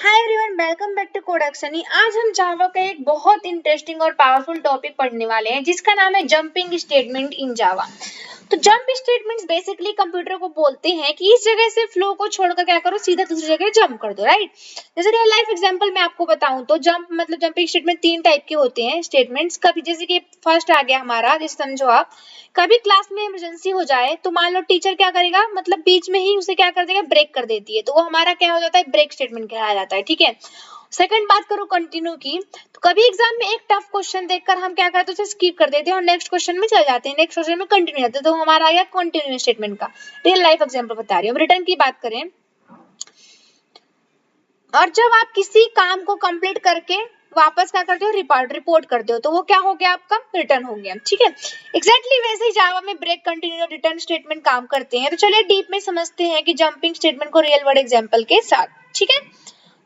Hi everyone, welcome back to Codexny. आज हम जावा का एक बहुत इंटरेस्टिंग और पावरफुल टॉपिक पढ़ने वाले हैं जिसका नाम है जंपिंग स्टेटमेंट इन जावा। तो जंप स्टेटमेंट्स बेसिकली कंप्यूटर को बोलते हैं कि इस जगह से फ्लो को छोड़कर क्या करो, सीधा दूसरी जगह जंप कर दो, राइट। जैसे रियल लाइफ एग्जांपल मैं आपको बताऊं तो जंप मतलब जंपिंग स्टेटमेंट तीन टाइप के होते हैं स्टेटमेंट्स। कभी जैसे कि फर्स्ट आ गया हमारा, जैसे समझो आप कभी क्लास में इमरजेंसी हो जाए तो मान लो टीचर क्या करेगा, मतलब बीच में ही उसे क्या कर देगा, ब्रेक कर देती है, तो वो हमारा क्या हो जाता है, ब्रेक स्टेटमेंट कहलाया जाता है, ठीक है। सेकंड बात करो कंटिन्यू की, तो कभी एग्जाम में एक टफ क्वेश्चन देखकर हम क्या करते हैं, उसे स्किप कर देते हैं और नेक्स्ट क्वेश्चन में चले जाते हैं, नेक्स्ट क्वेश्चन में कंटिन्यू करते हैं, तो हमारा आ गया कंटिन्यू स्टेटमेंट का। रियल लाइफ एग्जांपल बता रही हूँ। रिटर्न की बात करें, और जब आप किसी काम को कंप्लीट करके वापस क्या करते हो, रिपोर्ट करते हो, तो वो क्या हो गया, आपका रिटर्न हो गया, ठीक है। एग्जैक्टली वैसे ही जावा में ब्रेक, कंटिन्यू और रिटर्न स्टेटमेंट काम करते हैं। तो चलिए डीप में समझते हैं कि जंपिंग स्टेटमेंट को रियल वर्ल्ड एग्जांपल के साथ, ठीक है।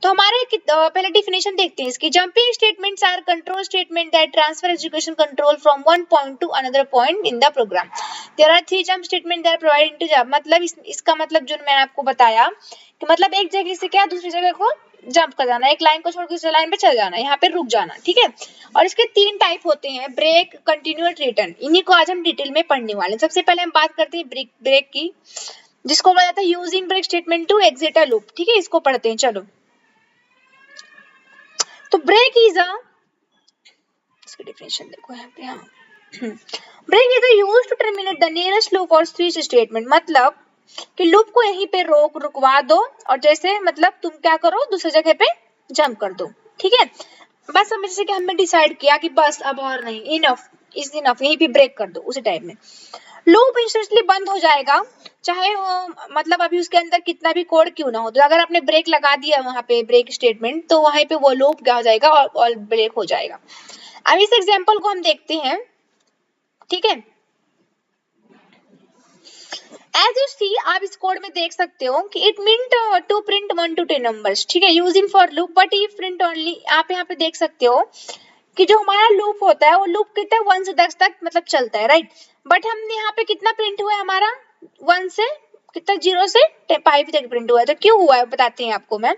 तो हमारे पहले डिफिनेशन देखते हैं इसकी। Jumping statements are control statement that transfer execution control from one point to another point in the program. There are three jump statement that provide to Java. मतलब इसका मतलब जो मैंने आपको बताया कि मतलब एक जगह से क्या दूसरी जगह को जंप कर जाना, एक लाइन को छोड़ दूसरी लाइन पे चल जाना, यहाँ पे रुक जाना, ठीक है। और इसके तीन टाइप होते हैं, ब्रेक, कंटिन्यू और रिटर्न। इन्हीं को आज हम डिटेल में पढ़ने वाले हैं। सबसे पहले हम बात करते हैं ब्रेक की, जिसको बोला जाता है using break statement to exit a loop, ठीक है। इसको पढ़ते हैं, चलो। तो ब्रेक इज अ, इसकी डेफिनेशन देखो यहाँ पे, हाँ। Break is a used to terminate the nearest loop और स्विच स्टेटमेंट। मतलब कि लूप को यहीं पे रुकवा दो और जैसे मतलब तुम क्या करो, दूसरी जगह पे जंप कर दो, ठीक है। बस अब जैसे कि हमने डिसाइड किया कि बस अब और नहीं, इनफ इज इनफ, यहीं पे ब्रेक कर दो, उसी टाइप में लूप इंस्टेंटली बंद हो जाएगा, चाहे वो मतलब अभी उसके अंदर कितना भी कोड क्यों ना हो। तो अगर आपने ब्रेक लगा दिया वहां पे ब्रेक स्टेटमेंट, तो वहां पे वो लूप क्या हो जाएगा, और ब्रेक हो जाएगा। अब इस एग्जांपल को हम देखते हैं, ठीक है। एज यू सी, आप इस कोड में देख सकते हो कि it meant to print 1 to 10 numbers, ठीक है, using for loop but if print only. आप यहाँ पे देख सकते हो कि जो हमारा लूप होता है वो लूप कितना 1 से 10 तक मतलब चलता है, राइट। बट हमने यहाँ पे कितना प्रिंट हुआ है, हमारा 1 से कितना, 0 से 5 तक प्रिंट हुआ है। तो क्यों हुआ है बताते हैं आपको मैं।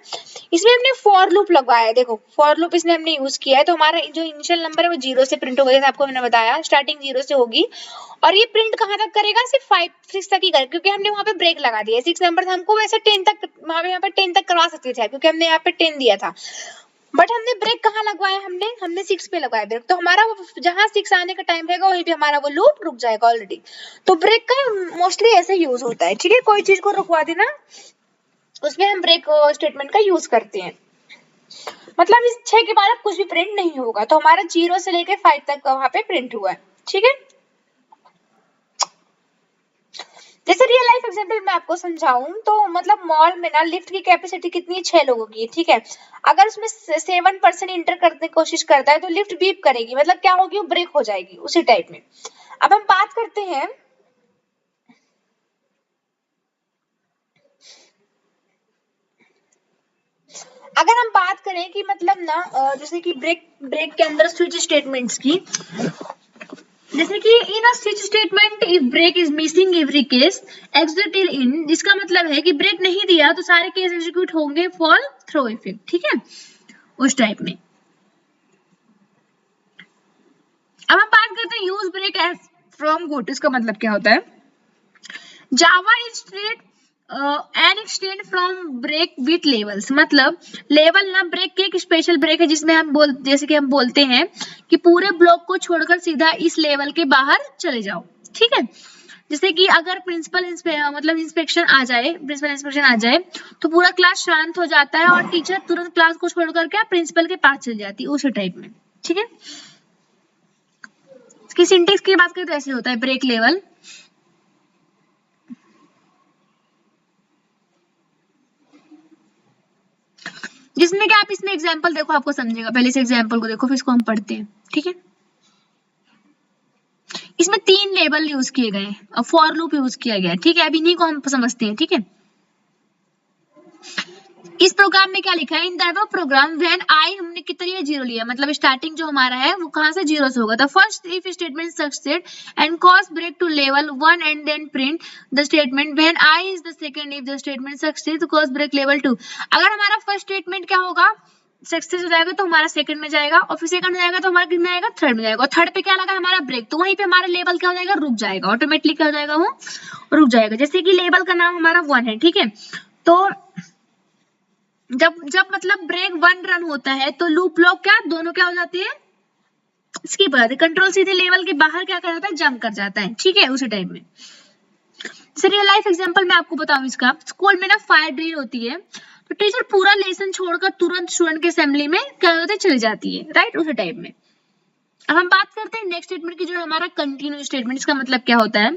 इसमें हमने फॉर लूप लगवाया है, देखो फॉर लूप इसने हमने यूज किया है, तो हमारा जो इनिशियल नंबर है वो 0 से प्रिंट होगा, जैसे आपको मैंने बताया स्टार्टिंग 0 से होगी। और ये प्रिंट कहाँ तक करेगा, सिर्फ 6 तक ही करेगा, क्योंकि हमने वहां पे ब्रेक लगा दिया है। 6 नंबर था, हमको वैसे 10 तक वहां पे यहाँ पे 10 तक करवा सकते थे, क्योंकि हमने यहाँ पे 10 दिया था। बट हमने ब्रेक कहाँ लगवाया, हमने 6 पे लगवाया ब्रेक, तो हमारा जहां 6 आने का टाइम रहेगा वहीं पे हमारा वो लूप रुक जाएगा ऑलरेडी। तो ब्रेक का मोस्टली ऐसे यूज होता है, ठीक है। कोई चीज को रुकवा देना, उसमें हम ब्रेक स्टेटमेंट का यूज करते हैं। मतलब इस 6 के बाद अब कुछ भी प्रिंट नहीं होगा, तो हमारा 0 से लेकर 5 तक वहां पे प्रिंट हुआ है, ठीक है। जैसे रियल लाइफ एग्जांपल मैं आपको समझाऊं तो मतलब मॉल में ना लिफ्ट की कैपेसिटी कितनी है, 6 लोगों की, ठीक है। अगर उसमें 7% इंटर करने की कोशिश करता है तो लिफ्ट बीप करेगी, मतलब क्या होगी, वो ब्रेक हो जाएगी, उसी टाइप में। अब हम बात करते हैं, अगर हम बात करें कि मतलब ना जैसे कि ब्रेक के अंदर स्विच स्टेटमेंट्स की, जैसे कि in a switch statement if break is missing every case exit till in, जिसका मतलब है कि ब्रेक नहीं दिया तो सारे केस एग्जीक्यूट होंगे फॉल थ्रो इफेक्ट, ठीक है, उस टाइप में। अब हम बात करते हैं use break as from good. इसका मतलब क्या होता है, Java is trade an extend from break with labels. मतलब लेवल ना ब्रेक के एक स्पेशल ब्रेक है, जिसमें हम जैसे कि हम बोलते हैं कि पूरे ब्लॉक को छोड़कर सीधा इस लेवल के बाहर चले जाओ, ठीक है। जैसे कि अगर प्रिंसिपल मतलब प्रिंसिपल इंस्पेक्शन आ जाए तो पूरा क्लास शांत हो जाता है और टीचर तुरंत क्लास को छोड़कर क्या प्रिंसिपल के पास चली जाती है, उसी टाइप में, ठीक है। इसकी सिंटेक्स की बात करें तो ऐसे होता है ब्रेक लेवल, जिसमें कि आप इसमें एग्जांपल देखो, आपको समझेगा। पहले इस एग्जांपल को देखो, फिर इसको हम पढ़ते हैं, ठीक है। इसमें 3 लेवल यूज किए गए और फॉर लूप यूज किया गया, ठीक है। अब इन्हीं को हम समझते हैं, ठीक है। इस प्रोग्राम में क्या लिखा है, in the program when I, हमने कितना लिया, 0 लिया, मतलब स्टार्टिंग जो हमारा है वो कहां से, 0 से होगा। तो first if statement succeed and cause break to लेवल 1 and then print the statement when I is the second if the statement succeed तो कॉज ब्रेक लेवल 2। अगर हमारा फर्स्ट स्टेटमेंट क्या होगा, सक्सेस हो जाएगा तो हमारा सेकंड में जाएगा, और फिर सेकंड में जाएगा तो हमारा कितना आएगा, थर्ड में जाएगा, और थर्ड पे क्या लगा हमारा ब्रेक, तो वहीं पे हमारा लेवल क्या हो जाएगा, रुक जाएगा, ऑटोमेटिकली क्या हो जाएगा, वो रुक जाएगा। जैसे कि लेवल का नाम हमारा 1 है, ठीक है, तो जब मतलब ब्रेक 1 रन होता है तो लूप लॉक क्या, दोनों क्या हो जाते हैं, स्किप हो जाते हैं, कंट्रोल सीधे लेवल के बाहर क्या कर जाता है, जंप कर जाता है, ठीक है, उसी टाइम में। रियल लाइफ एग्जांपल मैं आपको बताऊं इसका, स्कूल में ना फायर ड्रिल होती है, तो टीचर पूरा लेसन छोड़कर तुरंत स्टूडेंट के असेंबली में क्या होता है, चली जाती है, राइट, उसी टाइप में। अब हम बात करते हैं नेक्स्ट स्टेटमेंट की, जो है हमारा कंटिन्यू स्टेटमेंट। इसका मतलब क्या होता है,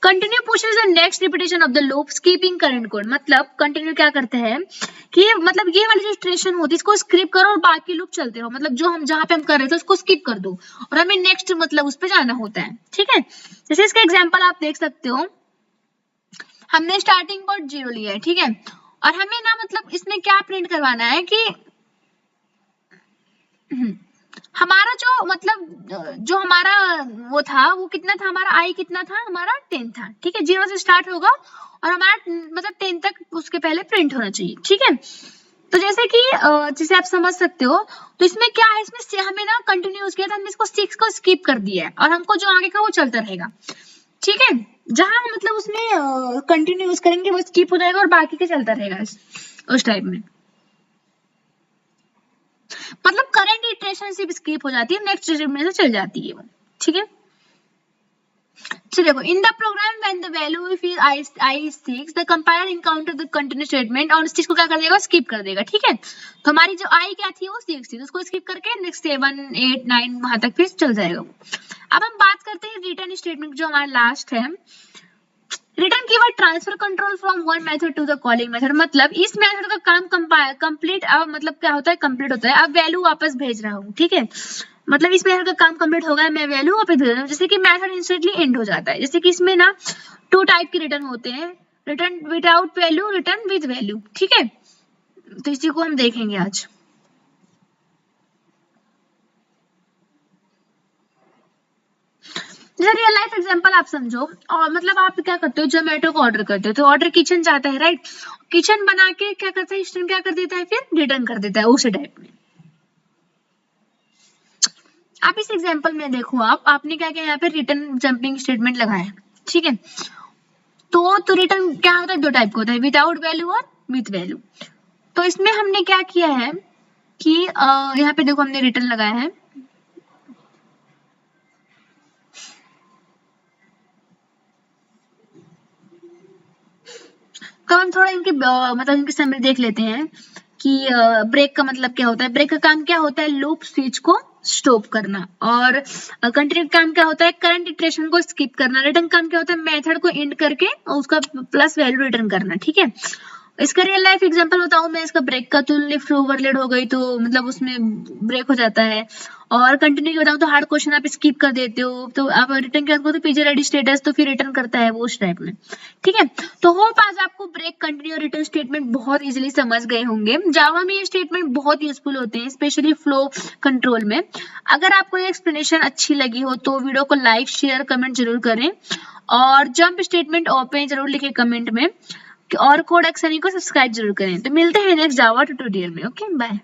continue pushes the next repetition of the loop skipping current code. मतलब कंटिन्यू क्या करते हैं कि मतलब ये वाली जो स्टेशन होती है इसको स्किप करो और बाकी लूप चलते रहो, मतलब जो हम जहां पे हम कर रहे थे उसको स्किप कर दो और हमें नेक्स्ट मतलब उस पर जाना होता है, ठीक है। जैसे इसका एग्जाम्पल आप देख सकते हो, हमने स्टार्टिंग पॉइंट 0 लिया है, ठीक है, और हमें ना मतलब इसमें क्या प्रिंट करवाना है कि हमारा जो मतलब जो हमारा वो था वो कितना था, हमारा आई कितना था, हमारा 10 था, ठीक है, 0 से स्टार्ट होगा और हमारा मतलब 10 तक उसके पहले प्रिंट होना चाहिए, ठीक है। तो जैसे कि जैसे आप समझ सकते हो, तो इसमें क्या है, इसमें हमें ना कंटिन्यूस किया था, हमने इसको 6 को स्किप कर दिया है और हमको जो आगे का वो चलता रहेगा, ठीक है। जहां मतलब उसमें कंटिन्यूस करेंगे वो स्किप हो जाएगा और बाकी का चलता रहेगा उस टाइप में, मतलब करंट इटरेशन से स्किप हो जाती है, नेक्स्ट इटरेशन में से चल जाती है वो, ठीक है। So देखो, in the program when the value if I is 6 the compiler encounter the continuous statement और इस चीज को क्या कर देगा, स्किप कर देगा, ठीक है। तो हमारी जो I क्या थी वो 6 थी, तो उसको स्किप करके नेक्स्ट 7 8 9 वहां तक फिर चल जाएगा वो। अब हम बात करते हैं रिटर्न स्टेटमेंट, जो हमारा लास्ट है। Return keyword transfer control from one method to the calling method, मतलब इस मेथड का काम कंप्लीट, अब मतलब क्या होता है, कंप्लीट होता है, अब वैल्यू वापस भेज रहा हूँ, ठीक है, मतलब इस मेथड का काम कंप्लीट हो गया, मैं वैल्यू वापस भेज रहा हूँ, जैसे कि मेथड इंस्टेंटली एंड हो जाता है। जैसे कि इसमें ना 2 टाइप के रिटर्न होते हैं, return without value, return with value, ठीक है, तो इसी को हम देखेंगे आज। जैसे रियल लाइफ एग्जांपल आप समझो, और मतलब आप क्या करते हो, जोमेटो को ऑर्डर करते हो, तो ऑर्डर किचन जाता है, राइट, किचन बना के क्या करता है, स्टूडेंट क्या कर देता है, फिर रिटर्न कर देता है उसी टाइप में। आप इस एग्जांपल में देखो, आपने क्या किया, यहाँ पे रिटर्न जंपिंग स्टेटमेंट लगाया, ठीक है, तो रिटर्न क्या होता है, 2 टाइप का होता है, विदाउट वैल्यू और विथ वैल्यू। तो इसमें हमने क्या किया है कि यहाँ पे देखो हमने रिटर्न लगाया है, तो हम थोड़ा इनके मतलब इनके समरी देख लेते हैं कि ब्रेक का मतलब क्या होता है। ब्रेक का काम क्या होता है, लूप स्विच को स्टॉप करना, और कंटिन्यू काम क्या होता है, करंट इटरेशन को स्किप करना। रिटर्न काम क्या होता है, मेथड को एंड करके उसका प्लस वैल्यू रिटर्न करना, ठीक है। इसका रियल लाइफ एग्जांपल बताऊं मैं इसका, ब्रेक का, तो लिफ्ट ओवरलोड हो गई तो मतलब उसमें ब्रेक हो जाता है, और कंटिन्यू की बताऊं तो हार्ड क्वेश्चन आप स्किप कर देते हो, तो आप रिटर्न क्या करते हो, पेज रेडी स्टेटस, तो फिर रिटर्न करता है वो उस टाइप में, ठीक है। तो होप आज आपको ब्रेक, कंटिन्यू और रिटर्न स्टेटमेंट बहुत इजीली समझ गए होंगे। जावा में ये स्टेटमेंट बहुत यूजफुल होते हैं, स्पेशली फ्लो कंट्रोल में। अगर आपको ये एक्सप्लेनेशन अच्छी लगी हो तो वीडियो को लाइक शेयर कमेंट जरूर करें, और जंप स्टेटमेंट ओपन जरूर लिखे कमेंट में, और कोड एक्सनी को सब्सक्राइब जरूर करें। तो मिलते हैं नेक्स्ट जावा ट्यूटोरियल में, ओके बाय।